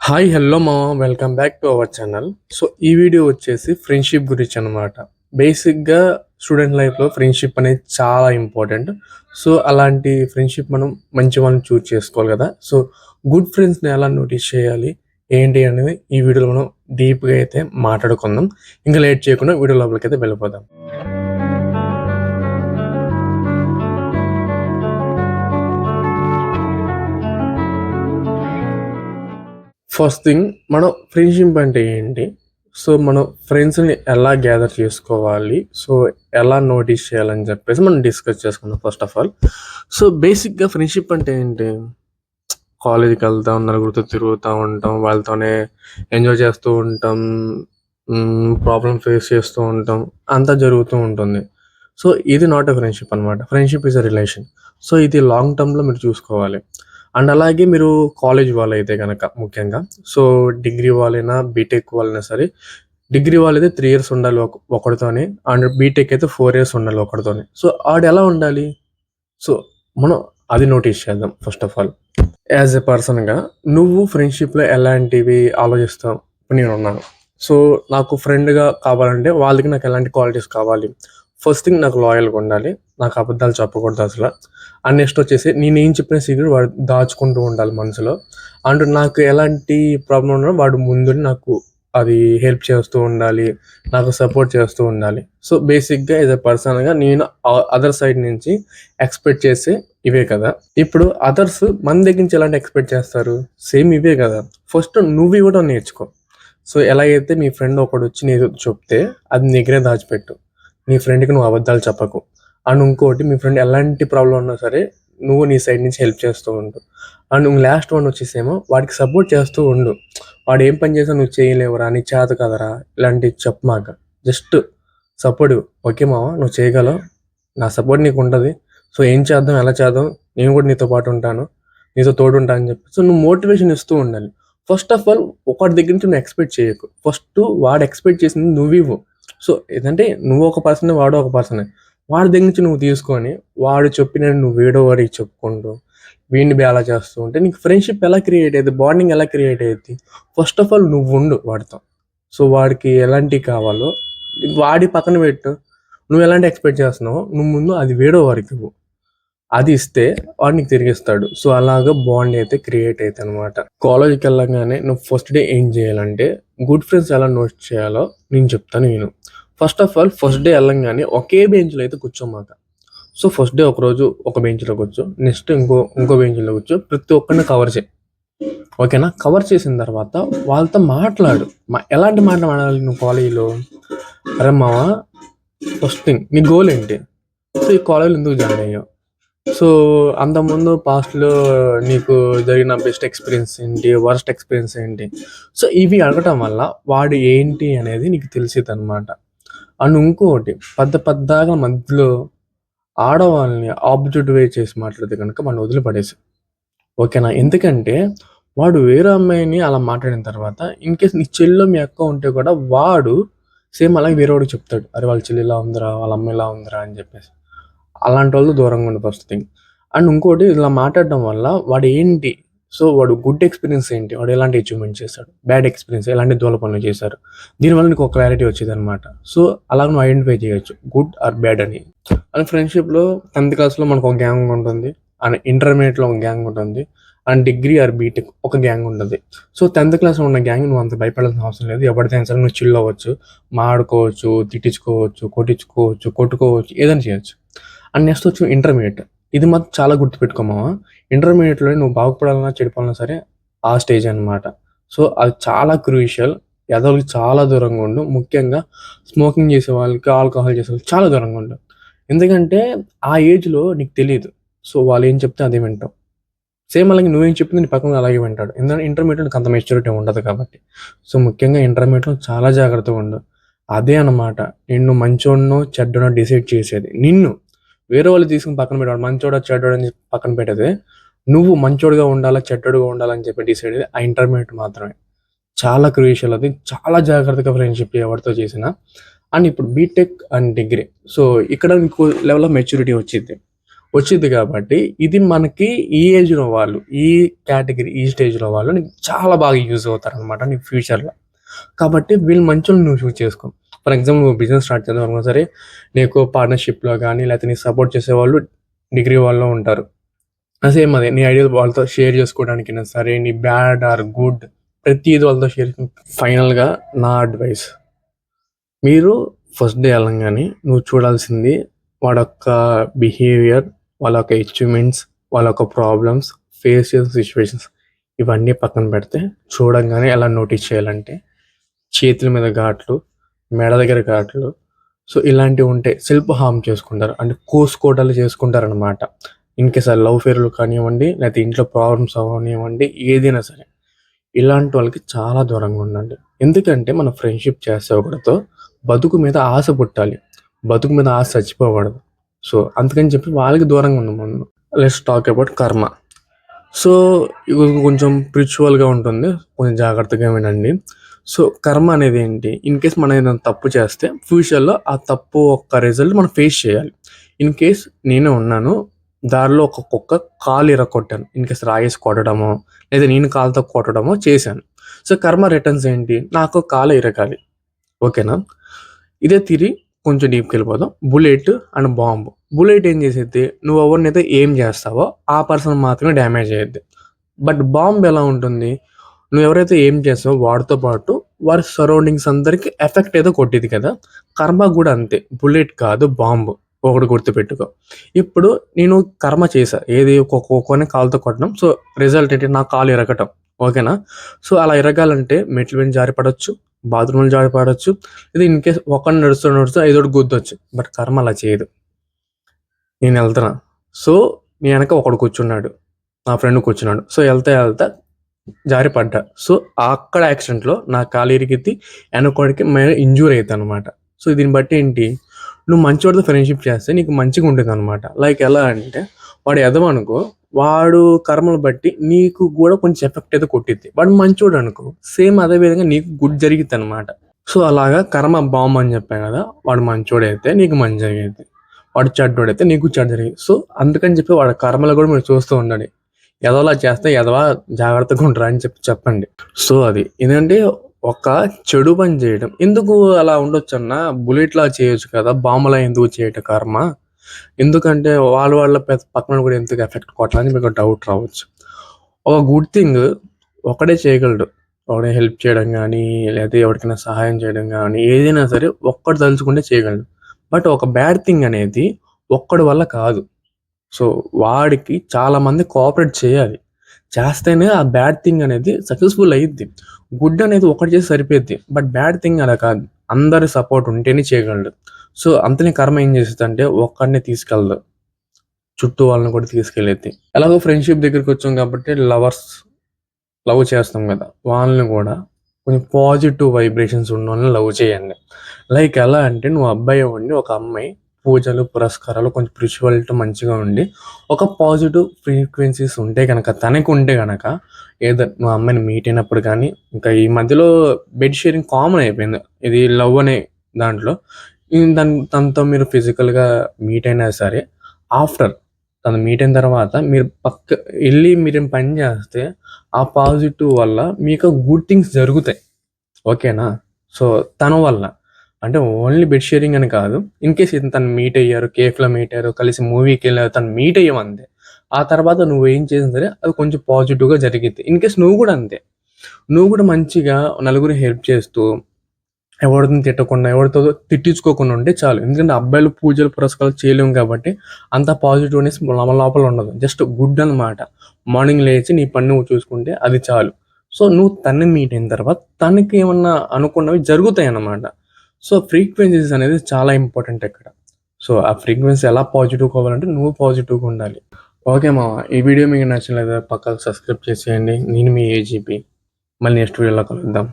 Hi hello మామ welcome back to our channel. So ఈ video వచ్చేసి ఫ్రెండ్షిప్ గురించి అనమాట. బేసిక్గా స్టూడెంట్ లైఫ్లో ఫ్రెండ్షిప్ అనేది చాలా ఇంపార్టెంట్. సో అలాంటి ఫ్రెండ్షిప్ మనం మంచి వాళ్ళని చూస్ చేసుకోవాలి కదా. సో గుడ్ ఫ్రెండ్స్ని ఎలా నోటీస్ చేయాలి ఏంటి అనేది ఈ వీడియోలో మనం డీప్గా అయితే మాట్లాడుకుందాం. ఇంకా లేట్ చేయకుండా వీడియో లోపలికి అయితే వెళ్ళిపోదాం. ఫస్ట్ థింగ్ మనం ఫ్రెండ్షిప్ అంటే ఏంటి, సో మనం ఫ్రెండ్స్ని ఎలా గ్యాదర్ చేసుకోవాలి, సో ఎలా నోటీస్ చేయాలని చెప్పేసి మనం డిస్కస్ చేసుకుందాం ఫస్ట్ ఆఫ్ ఆల్. సో బేసిక్గా ఫ్రెండ్షిప్ అంటే ఏంటి, కాలేజీకి వెళ్తాం, నలుగురితో తిరుగుతూ ఉంటాం, వాళ్ళతోనే ఎంజాయ్ చేస్తూ ఉంటాం, ప్రాబ్లమ్ ఫేస్ చేస్తూ ఉంటాం, అంతా జరుగుతూ ఉంటుంది. సో ఇది నాట్ ఎ ఫ్రెండ్షిప్ అనమాట. Friendship is a relation. So ఇది లాంగ్ టర్మ్లో మీరు చూసుకోవాలి. అండ్ అలాగే మీరు కాలేజ్ వాళ్ళైతే కనుక ముఖ్యంగా, సో డిగ్రీ వాళ్ళైనా బీటెక్ వాళ్ళైనా సరే, డిగ్రీ వాళ్ళైతే 3 years ఉండాలి ఒకరితోనే, అండ్ బీటెక్ అయితే 4 years ఉండాలి ఒకరితోనే. సో ఆడు ఎలా ఉండాలి, సో మనం అది నోటీస్ చేద్దాం first of all. As a పర్సన్గా నువ్వు ఫ్రెండ్షిప్లో ఎలాంటివి ఆలోచిస్తావు? ఇప్పుడు నేను ఉన్నాను, సో నాకు ఫ్రెండ్గా కావాలంటే వాళ్ళకి నాకు ఎలాంటి క్వాలిటీస్ కావాలి? ఫస్ట్ థింగ్ నాకు లాయల్గా ఉండాలి, నాకు అబద్ధాలు చెప్పకూడదు అసలు. అండ్ నెక్స్ట్ వచ్చేసి నేను ఏం చెప్పిన సీక్రెట్ వాడు దాచుకుంటూ ఉండాలి మనసులో. అండ్ నాకు ఎలాంటి ప్రాబ్లం ఉన్నా వాడు ముందు నాకు అది హెల్ప్ చేస్తూ ఉండాలి, నాకు సపోర్ట్ చేస్తూ ఉండాలి. సో బేసిక్గా యాజ్ ఎ పర్సన్గా నేను అదర్ సైడ్ నుంచి ఎక్స్పెక్ట్ చేసే ఇవే కదా. ఇప్పుడు అదర్స్ మన దగ్గర నుంచి ఎలాంటి ఎక్స్పెక్ట్ చేస్తారు, సేమ్ ఇవే కదా. ఫస్ట్ నువ్వు ఇవ్వడం నేర్చుకో. సో ఎలాగైతే మీ ఫ్రెండ్ ఒకడు వచ్చి నీకు చెప్తే అది నీ దగ్గరే దాచిపెట్టు, నీ ఫ్రెండ్కి నువ్వు అబద్ధాలు చెప్పకు. అండ్ ఇంకోటి, మీ ఫ్రెండ్ ఎలాంటి ప్రాబ్లం ఉన్నా సరే నువ్వు నీ సైడ్ నుంచి హెల్ప్ చేస్తూ ఉండు. అండ్ లాస్ట్ వన్ వచ్చేసేమో వాడికి సపోర్ట్ చేస్తూ ఉండు. వాడు ఏం పని చేసినా నువ్వు చేయలేవురా, నీ చేత కదరా ఇలాంటివి చెప్పమాక, జస్ట్ సపోర్ట్. ఓకే మామ నువ్వు చేయగలవు, నా సపోర్ట్ నీకు ఉంటుంది, సో ఏం చేద్దాం ఎలా చేద్దాం, నేను కూడా నీతో పాటు ఉంటాను, నీతో తోడు ఉంటాను అని చెప్పి సో నువ్వు మోటివేషన్ ఇస్తూ ఉండాలి. ఫస్ట్ ఆఫ్ ఆల్ ఒకటి దగ్గర నుంచి నువ్వు ఎక్స్పెక్ట్ చేయకు, ఫస్ట్ వాడు ఎక్స్పెక్ట్ చేసింది నువ్వు ఇవ్వు. సో ఏంటంటే నువ్వు ఒక పర్సన్, వాడు ఒక పర్సనే, వాడి దగ్గర నుంచి నువ్వు తీసుకొని వాడు చెప్పిన నువ్వు వేడో వాడికి చెప్పుకుంటూ వీడిని అలా చేస్తూ ఉంటే నీకు ఫ్రెండ్షిప్ ఎలా క్రియేట్ అయ్యింది, బాండింగ్ ఎలా క్రియేట్ అయ్యింది? ఫస్ట్ ఆఫ్ ఆల్ నువ్వు ఉండు వాడితో. సో వాడికి ఎలాంటివి కావాలో వాడి పక్కన పెట్టు, నువ్వు ఎలాంటి ఎక్స్పెక్ట్ చేస్తున్నావో నువ్వు ముందు అది వేడో వాడికి ఇవ్వు, అది ఇస్తే వాడు నీకు తిరిగిస్తాడు. సో అలాగా బాండ్ అయితే క్రియేట్ అవుతుంది అనమాట. కాలేజ్కి వెళ్ళగానే నువ్వు ఫస్ట్ డే ఏం చేయాలంటే గుడ్ ఫ్రెండ్స్ ఎలా నోట్ చేయాలో నేను చెప్తాను నేను. First of all first day వెళ్ళంగానే ఒకే బెంచ్లో అయితే కూర్చోమాక. సో ఫస్ట్ డే ఒకరోజు ఒక బెంచ్లో కూర్చో, నెక్స్ట్ ఇంకో బెంచ్లో కూర్చో, ప్రతి ఒక్కరిని కవర్ చేయి. ఓకేనా? కవర్ చేసిన తర్వాత వాళ్ళతో మాట్లాడు. ఎలాంటి మాట్లాడాలి నువ్వు కాలేజీలో? అరే మావా, ఫస్ట్ థింగ్ నీ గోల్ ఏంటి? సో ఈ కాలేజీలో ఎందుకు జాయిన్ అయ్యావు? సో అంతకుముందు పాస్ట్లో నీకు జరిగిన బెస్ట్ ఎక్స్పీరియన్స్ ఏంటి, వర్స్ట్ ఎక్స్పీరియన్స్ ఏంటి? సో ఇవి అడగటం వల్ల వాడు ఏంటి అనేది నీకు తెలిసేది అనమాట. అండ్ ఇంకోటి, పెద్దగా మధ్యలో ఆడవాళ్ళని ఆబ్జెక్ట్ వే చేసి మాట్లాడితే కనుక మనం వదిలిపడేసి. ఓకేనా? ఎందుకంటే వాడు వేరే అమ్మాయిని అలా మాట్లాడిన తర్వాత ఇన్ కేస్ నీ చెల్లిలో మీ అక్క ఉంటే కూడా వాడు సేమ్ అలాగే వేరే వాడికి చెప్తాడు, అరే వాళ్ళ చెల్లి ఇలా ఉందిరా, వాళ్ళ అమ్మ ఇలా ఉందిరా అని చెప్పేసి. అలాంటి వాళ్ళు దూరంగా ఉండే ఫస్ట్ థింగ్. అండ్ ఇంకోటి, ఇలా మాట్లాడడం వల్ల వాడు ఏంటి, సో వాడు గుడ్ ఎక్స్పీరియన్స్ ఏంటి, వాడు ఎలాంటి అచీవ్మెంట్ చేశాడు, బ్యాడ్ ఎక్స్పీరియన్స్ ఎలాంటి దూల పనులు చేశారు, దీనివల్ల నీకు ఒక క్లారిటీ వచ్చేది అనమాట. సో అలా నువ్వు ఐడెంటిఫై చేయొచ్చు గుడ్ ఆర్ బ్యాడ్ అని. అండ్ ఫ్రెండ్షిప్లో 10th క్లాస్లో మనకు ఒక గ్యాంగ్ ఉంటుంది, అండ్ ఇంటర్మీడియట్లో ఒక గ్యాంగ్ ఉంటుంది, అండ్ డిగ్రీ ఆర్ బీటెక్ ఒక గ్యాంగ్ ఉంటుంది. సో 10th క్లాస్లో ఉన్న గ్యాంగ్ నువ్వు అంత భయపడాల్సిన అవసరం లేదు. ఎవరిదైనా సరే నువ్వు చిల్ అవ్వచ్చు, మాడుకోవచ్చు, తిట్టించుకోవచ్చు, కొట్టుకోవచ్చు, ఏదైనా చేయొచ్చు. అండ్ నెక్స్ట్ వచ్చి ఇంటర్మీడియట్. ఇది మాత్రం చాలా గుర్తుపెట్టుకోమావా, ఇంటర్మీడియట్లో నువ్వు బాగుపడాలన్నా చెడిపోవాలన్నా సరే ఆ స్టేజ్ అనమాట. సో అది చాలా క్రూషియల్. ఎదవలకి చాలా దూరంగా ఉండు, ముఖ్యంగా స్మోకింగ్ చేసే వాళ్ళకి, ఆల్కహాల్ చేసే వాళ్ళకి చాలా దూరంగా ఉండు. ఎందుకంటే ఆ ఏజ్లో నీకు తెలియదు, సో వాళ్ళు ఏం చెప్తే అదే వింటావు. సేమ్ అలాగే నువ్వేం చెప్పింది నీ పక్కన అలాగే వింటాడు, ఎందుకంటే ఇంటర్మీడియట్ నీకు అంత మెచ్యూరిటీ ఉండదు కాబట్టి. సో ముఖ్యంగా ఇంటర్మీడియట్లో చాలా జాగ్రత్తగా ఉండు. అదే అనమాట నిన్ను మంచోడనో చెడ్డనో డిసైడ్ చేసేది. నిన్ను వేరే వాళ్ళు తీసుకుని పక్కన పెట్టాడు, మంచోడా చెడ్డోడు అని పక్కన పెట్టేది, నువ్వు మంచోడుగా ఉండాలా చెడ్డోడుగా ఉండాలని చెప్పి డిసైడ్ అయ్యేది ఆ ఇంటర్మీడియట్ మాత్రమే. చాలా క్రూషియల్ అది, చాలా జాగ్రత్తగా ఫ్రెండ్షిప్ ఎవరితో చేసినా. అండ్ ఇప్పుడు బీటెక్ అండ్ డిగ్రీ, సో ఇక్కడ నీకు లెవెల్ ఆఫ్ మెచ్యూరిటీ వచ్చింది. వచ్చిద్ది కాబట్టి ఇది మనకి ఈ ఏజ్‌లో వాళ్ళు, ఈ కేటగిరీ, ఈ స్టేజ్‌లో వాళ్ళు నీకు చాలా బాగా యూజ్ అవుతారనమాట నీకు ఫ్యూచర్‌లో. కాబట్టి వీళ్ళు మంచోళ్ళని నువ్వు చూజ్ చేసుకో. ఫర్ ఎగ్జాంపుల్ నువ్వు బిజినెస్ స్టార్ట్ చేద్దాం అనుకున్నా సరే, నీకు పార్ట్నర్‌షిప్‌లో గానీ, లేకపోతే నీకు సపోర్ట్ చేసేవాళ్ళు డిగ్రీ వాళ్ళు ఉంటారు. సేమ్ అదే నీ ఐడియాలు వాళ్ళతో షేర్ చేసుకోవడానికైనా సరే, నీ బ్యాడ్ ఆర్ గుడ్ ప్రతీది వాళ్ళతో షేర్ ఫైనల్‌గా నా అడ్వైస్ మీరు ఫస్ట్ డే ఎళ్ళంగానే నువ్వు చూడాల్సింది వాడొక్క బిహేవియర్, వాళ్ళ యొక్క అచీవ్‌మెంట్స్, వాళ్ళ యొక్క ప్రాబ్లమ్స్, ఫేస్ చేసిన సిట్యుయేషన్స్ ఇవన్నీ పక్కన పెడితే చూడంగానే ఎలా నోటీస్ చేయాలంటే చేతుల మీద ఘాట్లు, మెడ దగ్గర ఘాట్లు. సో, ఇలాంటివి ఉంటే సెల్ఫ్ హార్మ్ చేసుకుంటారు. అంటే కోసుకోవడాలు చేసుకుంటారనమాట. ఇన్‌కేస్ ఆ లవ్ ఫెయిల్యూర్ కానివ్వండి, లేకపోతే ఇంట్లో ప్రాబ్లమ్స్ అవ్వనివ్వండి, ఏదైనా సరే. ఇలాంటి వాళ్ళకి చాలా దూరంగా ఉండండి. ఎందుకంటే మనం ఫ్రెండ్‌షిప్ చేస్తే ఒకడితో బతుకు మీద ఆశ పుట్టాలి. బతుకు మీద ఆశ చచ్చిపోకూడదు. సో, అందుకని చెప్పి వాళ్ళకి దూరంగా ఉండు ముందు. లెట్స్ టాక్ అబౌట్ కర్మ. సో, ఇది కొంచెం స్పిరిచువల్‌గా ఉంటుంది. కొంచెం జాగ్రత్తగా వినండి. సో, కర్మ అనేది ఏంటి? ఇన్‌కేస్ మనం ఏదైనా తప్పు చేస్తే ఫ్యూచర్‌లో ఆ తప్పు యొక్క రిజల్ట్ మనం ఫేస్ చేయాలి. ఇన్‌కేస్ నేనే ఉన్నాను. దారిలో ఒక కుక్క కాలు ఇరక్కొట్టాను. ఇన్‌కేస్ రాయేసి కొట్టడమో, లేదా నేను కాలుతో కొట్టడమో చేశాను. సో, కర్మ రిటర్న్స్ ఏంటి? నాకు కాలు ఇరగాలి. ఓకేనా? ఇదే తిరి కొంచెం డీప్‌కెళ్ళిపోదాం. Bullet and bomb. బుల్లెట్ ఏం చేసిద్ది? నువ్వు ఎవరినైతే ఎయిమ్ చేస్తావో ఆ పర్సన్ మాత్రమే డ్యామేజ్ అయ్యిద్ది. బట్ బాంబ్ ఎలా ఉంటుంది? నువ్వు ఎవరైతే ఎయిమ్ చేస్తావో వాడితో పాటు వారి సరౌండింగ్స్ అందరికి ఎఫెక్ట్ అయితే కొట్టిద్ది కదా! కర్మ కూడా అంతే. బుల్లెట్ కాదు బాంబ్. ఒకటి గుర్తుపెట్టుకో. ఇప్పుడు నేను కర్మ చేశా. ఏది కుక్కని కాలుతో కొట్టడం. సో, రిజల్ట్ ఏంటి? నా కాలు ఇరగటం. ఓకేనా? సో, అలా ఇరగాలంటే మెట్ల మీద జారి పడొచ్చు. బాత్రూమ్‌లో జారి పడొచ్చు. ఇది ఇన్‌కేస్ ఒకడిని నడుస్తూ ఏదోకటి గుద్దొచ్చు. బట్ కర్మ అలా చేయదు. నేనెళ్తున్నా. సో, నీ ఎనక ఒకడు కూర్చున్నాడు. నా ఫ్రెండ్ కూర్చున్నాడు. సో, ఎళ్తా జారి పడ్డా. సో, అక్కడ యాక్సిడెంట్‌లో నా కాలు ఇరిగిద్ది. ఎనకోడికి ఇంజ్యూర్ అయిద్దనమాట. సో, దీన్ని బట్టి ఏంటి? నువ్వు మంచోడితో ఫ్రెండ్‌షిప్ చేస్తే నీకు మంచిగా ఉంటుందనమాట. లైక్ ఎలా అంటే వాడు ఎదవనుకో, వాడు కర్మను బట్టి నీకు గూడా కొంచెం ఎఫెక్ట్ అయితే కొట్టిద్ది. వాడు మంచోడనుకో, సేమ్ అదే విధంగా నీకు గుడ్ జరిగిద్దనమాట. సో, అలాగా కర్మ బాంబ్ అని చెప్పా గదా! వాడు మంచోడైతే నీకు మంచి జరిగిద్ది. వాడు చెడ్డోడైతే నీకు చెడ్డ జరిగిద్ది. సో, అందుకని చెప్పి వాడి కర్మలు గూడా మీరు చూస్తూ ఉండండి. ఎదవలా చేస్తే ఎదవా జాగ్రత్తగా ఉండురా అని చెప్పండి. సో, అది. ఏందంటే ఒక చెడు పని చేయడం. ఎందుకు అలా ఉండొచ్చన్నా? బుల్లెట్‌లా చేయొచ్చు కదా! బాంబులా ఎందుకు చేయట కర్మ? ఎందుకంటే వాళ్ళ పక్కన కూడా ఎందుకు ఎఫెక్ట్ కొట్టాలని మీకు డౌట్ రావచ్చు. ఒక గుడ్ థింగ్ ఒకడే చేయగలడు. ఒకడిని హెల్ప్ చేయడం గానీ, లేతే ఎవరికైనా సహాయం చేయడం గానీ, ఏదైనా సరే ఒక్కడు తలుచుకుంటే చేయగలడు. బట్ ఒక బ్యాడ్ థింగ్ అనేది ఒక్కడి వల్ల కాదు. సో, వాడికి చాలామంది కోఆపరేట్ చేయాలి. చేస్తేనే ఆ బ్యాడ్ థింగ్ అనేది సక్సెస్‌ఫుల్ అయ్యిద్ది. గుడ్ అనేది ఒకటి చేస్తే సరిపోద్ది. బట్ బ్యాడ్ థింగ్ అలా కాదు. అందరి సపోర్ట్ ఉంటేనే చేయగలడు. సో, అంతనే కర్మ ఏం చేసిద్దంటే ఒక్కడినే తీసుకెళ్ళదు. చుట్టూ వాళ్ళని కూడా తీసుకెళ్ళిద్ది. ఎలాగో ఫ్రెండ్‌షిప్ దగ్గరికొచ్చాం కాబట్టి లవ్ చేస్తాం గదా! వాళ్ళని గూడా కొంచెం పాజిటివ్ వైబ్రేషన్స్ ఉన్నోళ్ళని లవ్ చేయండి. లైక్ ఎలా అంటే నువ్వు అబ్బాయి అవ్వండి, ఒక అమ్మాయి పూజలు, పురస్కారాలు కొంచెం స్పిరిచువాలిటీ మంచిగా ఉండి, ఒక పాజిటివ్ ఫ్రీక్వెన్సీస్ ఉంటే గనక తనకుంటే గనక నువ్వు అమ్మాయిని మీట్ అయినప్పుడు గానీ, ఇంకా ఈ మధ్యలో బెడ్ షేరింగ్ కామన్ అయిపోయింది. ఇది లవ్ అనే దాంట్లో. తనతో మీరు ఫిజికల్‌గా మీట్ అయినా సరే, ఆఫ్టర్ తను మీట్ అయిన తర్వాత మీరు మీరేం పని చేస్తే ఆ పాజిటివ్ వల్ల మీకు గుడ్ థింగ్స్ జరుగుతాయి. ఓకేనా? సో, తన వల్ల. అంటే ఓన్లీ బెడ్ షేరింగ్ అని కాదు. ఇన్‌కేస్ తను మీట్ అయ్యారు, కేఫ్‌లో మీట్ అయ్యారు, కలిసి మూవీకెళ్లారు, తను మీట్ అయ్యామంతే. ఆ తర్వాత నువ్వేం చేసినా సరే అది కొంచెం పాజిటివ్‌గా జరిగిద్ది. ఇన్‌కేస్ నువ్వు గూడా అంతే. నువ్వు గూడా మంచిగా నలుగురికి హెల్ప్ చేస్తూ, ఎవరిని తిట్టకుండా, ఎవరితో తిట్టించుకోకుండా ఉంటే చాలు. ఎందుకంటే అబ్బాయిలు పూజలు, పురస్కారాలు చేయలేము కాబట్టి అంత పాజిటివ్‌నెస్ మన లోపల ఉండదు. జస్ట్ గుడ్ అనమాట. మార్నింగ్ లేచి నీ పని నువ్వు చూసుకుంటే అది చాలు. సో, నువ్వు తనని మీట్ అయిన తర్వాత తనకి ఏమన్నా అనుకున్నవి జరుగుతాయన్నమాట. సో, ఫ్రీక్వెన్సీస్ అనేది చాలా ఇంపార్టెంట్ ఇక్కడ. సో, ఆ ఫ్రీక్వెన్సీ ఎలా పాజిటివ్‌గా అవ్వాలంటే నువ్వు పాజిటివ్‌గా ఉండాలి. ఓకే మామ. ఈ వీడియో మీకు నచ్చినట్లయితే పక్కాగా సబ్స్క్రైబ్ చేసేయండి. నేను మీ ఏజీపీ. మళ్ళీ నెక్స్ట్ వీడియోలో కలుద్దాం.